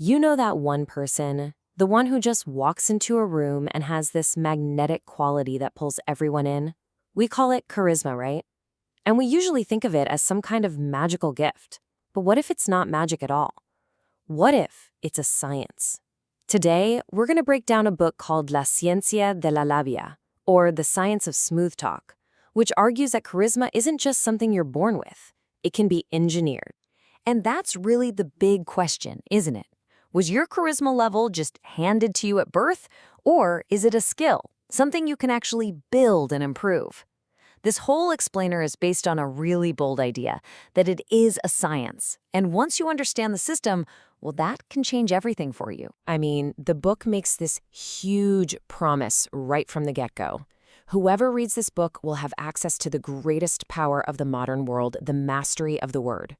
You know that one person, the one who just walks into a room and has this magnetic quality that pulls everyone in? We call it charisma, right? And we usually think of it as some kind of magical gift. But what if it's not magic at all? What if it's a science? Today, we're going to break down a book called La Ciencia de la Labia, or The Science of Smooth Talk, which argues that charisma isn't just something you're born with. It can be engineered. And that's really the big question, isn't it? Was your charisma level just handed to you at birth, or is it a skill, something you can actually build and improve? This whole explainer is based on a really bold idea, that it is a science. And once you understand the system, well, that can change everything for you. I mean, the book makes this huge promise right from the get-go. Whoever reads this book will have access to the greatest power of the modern world, the mastery of the word.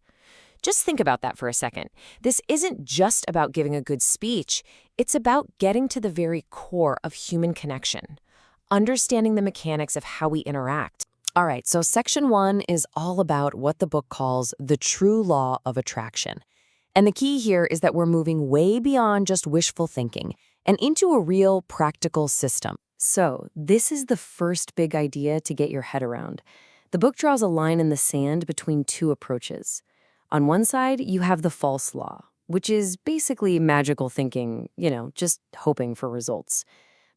Just think about that for a second. This isn't just about giving a good speech. It's about getting to the very core of human connection, understanding the mechanics of how we interact. All right, so section 1 is all about what the book calls the true law of attraction. And the key here is that we're moving way beyond just wishful thinking and into a real practical system. So this is the first big idea to get your head around. The book draws a line in the sand between two approaches. On one side, you have the false law, which is basically magical thinking, just hoping for results.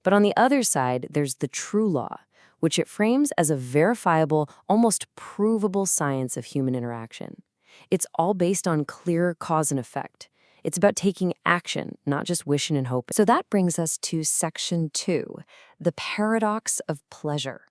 But on the other side, there's the true law, which it frames as a verifiable, almost provable science of human interaction. It's all based on clear cause and effect. It's about taking action, not just wishing and hoping. So that brings us to section 2, the paradox of pleasure.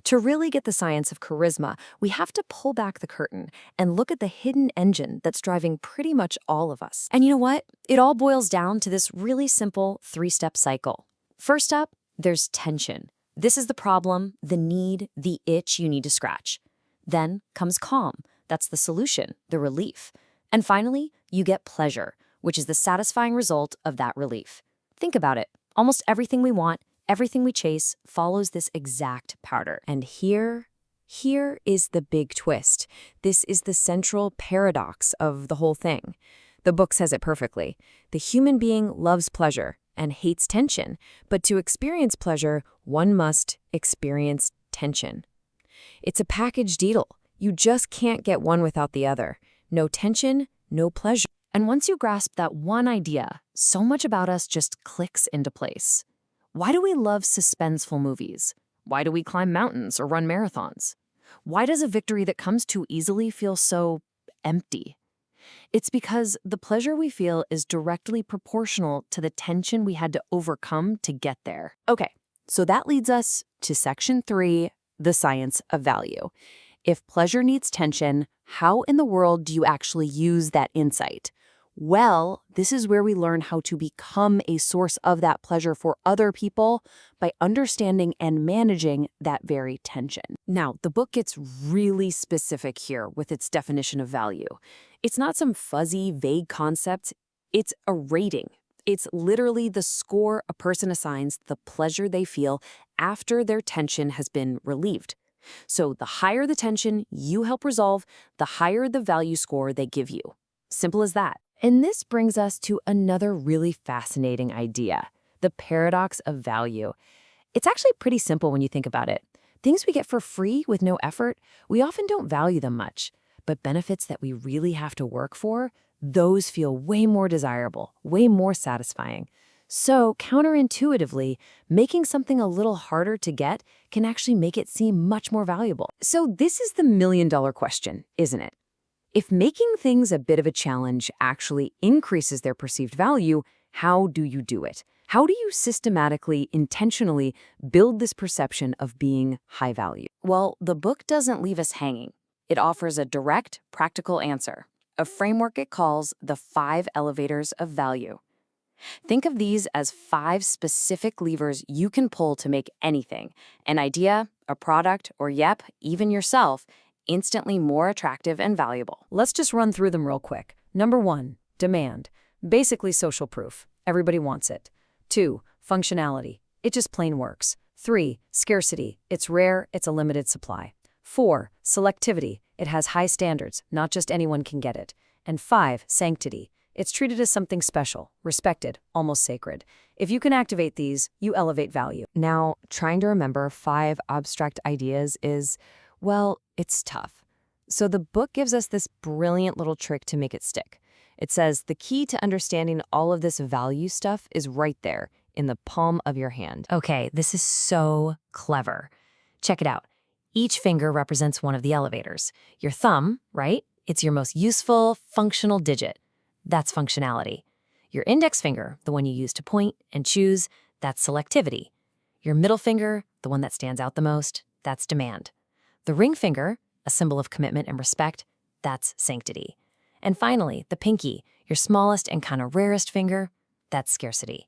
To really get the science of charisma, we have to pull back the curtain and look at the hidden engine that's driving pretty much all of us. And you know what? It all boils down to this really simple 3-step cycle. First up, there's tension. This is the problem, the need, the itch you need to scratch. Then comes calm. That's the solution, the relief. And finally, you get pleasure, which is the satisfying result of that relief. Think about it. Almost everything we want, everything we chase follows this exact pattern. And here is the big twist. This is the central paradox of the whole thing. The book says it perfectly. The human being loves pleasure and hates tension, but to experience pleasure, one must experience tension. It's a package deal. You just can't get one without the other. No tension, no pleasure. And once you grasp that one idea, so much about us just clicks into place. Why do we love suspenseful movies? Why do we climb mountains or run marathons? Why does a victory that comes too easily feel so empty? It's because the pleasure we feel is directly proportional to the tension we had to overcome to get there. Okay, so that leads us to section 3, the science of value. If pleasure needs tension, how in the world do you actually use that insight? Well, this is where we learn how to become a source of that pleasure for other people by understanding and managing that very tension. Now, the book gets really specific here with its definition of value. It's not some fuzzy, vague concept. It's a rating. It's literally the score a person assigns the pleasure they feel after their tension has been relieved. So the higher the tension you help resolve, the higher the value score they give you. Simple as that. And this brings us to another really fascinating idea, the paradox of value. It's actually pretty simple when you think about it. Things we get for free with no effort, we often don't value them much. But benefits that we really have to work for, those feel way more desirable, way more satisfying. So counterintuitively, making something a little harder to get can actually make it seem much more valuable. So this is the million-dollar question, isn't it? If making things a bit of a challenge actually increases their perceived value, how do you do it? How do you systematically, intentionally build this perception of being high value? Well, the book doesn't leave us hanging. It offers a direct, practical answer, a framework it calls the 5 elevators of value. Think of these as 5 specific levers you can pull to make anything, an idea, a product, or even yourself, instantly more attractive and valuable. Let's just run through them real quick. Number 1, demand. Basically social proof. Everybody wants it. 2, functionality. It just plain works. 3, scarcity. It's rare, it's a limited supply. 4, selectivity. It has high standards, not just anyone can get it. And 5, sanctity. It's treated as something special, respected, almost sacred. If you can activate these, you elevate value. Now, trying to remember 5 abstract ideas is, well, it's tough. So the book gives us this brilliant little trick to make it stick. It says the key to understanding all of this value stuff is right there in the palm of your hand. Okay, this is so clever. Check it out. Each finger represents one of the elevators. Your thumb, right? It's your most useful, functional digit. That's functionality. Your index finger, the one you use to point and choose, that's selectivity. Your middle finger, the one that stands out the most, that's demand. The ring finger, a symbol of commitment and respect, that's sanctity. And finally, the pinky, your smallest and kind of rarest finger, that's scarcity.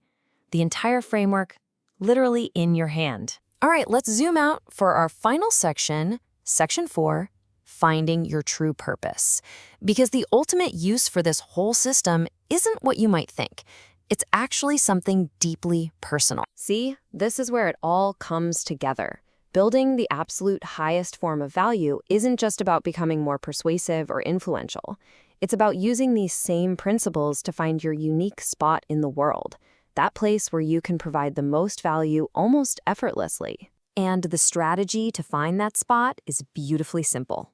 The entire framework, literally in your hand. All right, let's zoom out for our final section, Section 4, Finding Your True Purpose. Because the ultimate use for this whole system isn't what you might think. It's actually something deeply personal. See, this is where it all comes together. Building the absolute highest form of value isn't just about becoming more persuasive or influential. It's about using these same principles to find your unique spot in the world, that place where you can provide the most value almost effortlessly. And the strategy to find that spot is beautifully simple.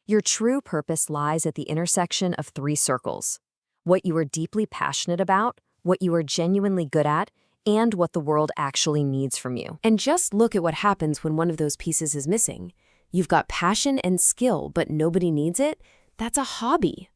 Your true purpose lies at the intersection of 3 circles: what you are deeply passionate about, what you are genuinely good at, and what the world actually needs from you. And just look at what happens when one of those pieces is missing. You've got passion and skill, but nobody needs it. That's a hobby.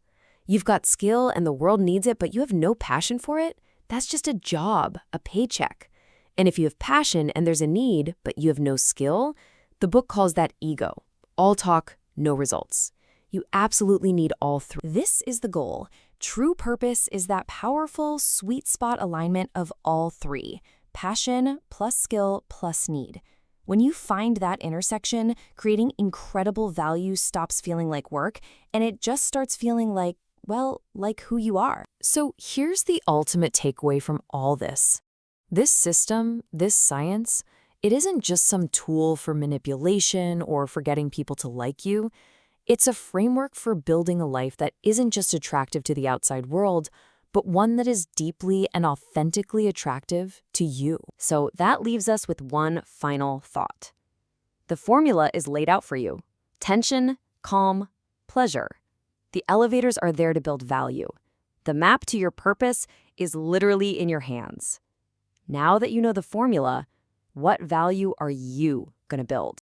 You've got skill and the world needs it, but you have no passion for it. That's just a job, a paycheck. And if you have passion and there's a need, but you have no skill, the book calls that ego. All talk, no results. You absolutely need all 3. This is the goal. True purpose is that powerful, sweet spot alignment of all 3. Passion plus skill plus need. When you find that intersection, creating incredible value stops feeling like work, and it just starts feeling like, well, like who you are. So here's the ultimate takeaway from all this. This system, this science, it isn't just some tool for manipulation or for getting people to like you. It's a framework for building a life that isn't just attractive to the outside world, but one that is deeply and authentically attractive to you. So that leaves us with one final thought. The formula is laid out for you. Tension, calm, pleasure. The elevators are there to build value. The map to your purpose is literally in your hands. Now that you know the formula, what value are you going to build?